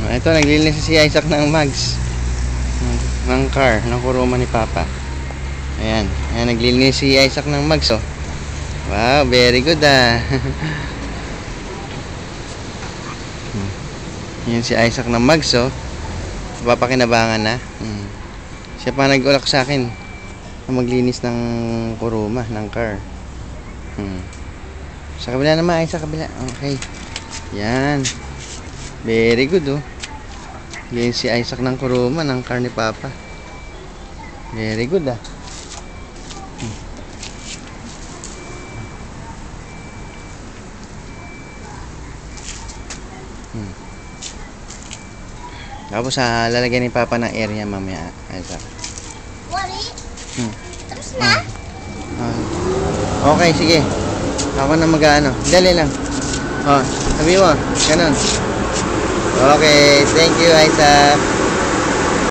Ito, naglilinis si Isaac ng mags. Ng car, ng kuruma ni Papa. Ayan. Ayan, naglilinis si Isaac ng mags, oh. Wow, very good, ah. Yan si Isaac ng mags, oh. Papakinabangan na. Siya pa nag-ulak sa akin na maglinis ng kuruma, ng car. Sa kabila naman, ay sa kabila. Okay. Yan. Very good, oh. Yan si Isaac ng kuruma, ng car ni Papa. Very good, ah. Tapos lalagyan ni Papa ng area mamaya, Isaac. Wari? Tapos na? Okay, sige. Ako na mag-ano. Dali lang. Oh, sabi mo, ganun. Okay, thank you, Isaac.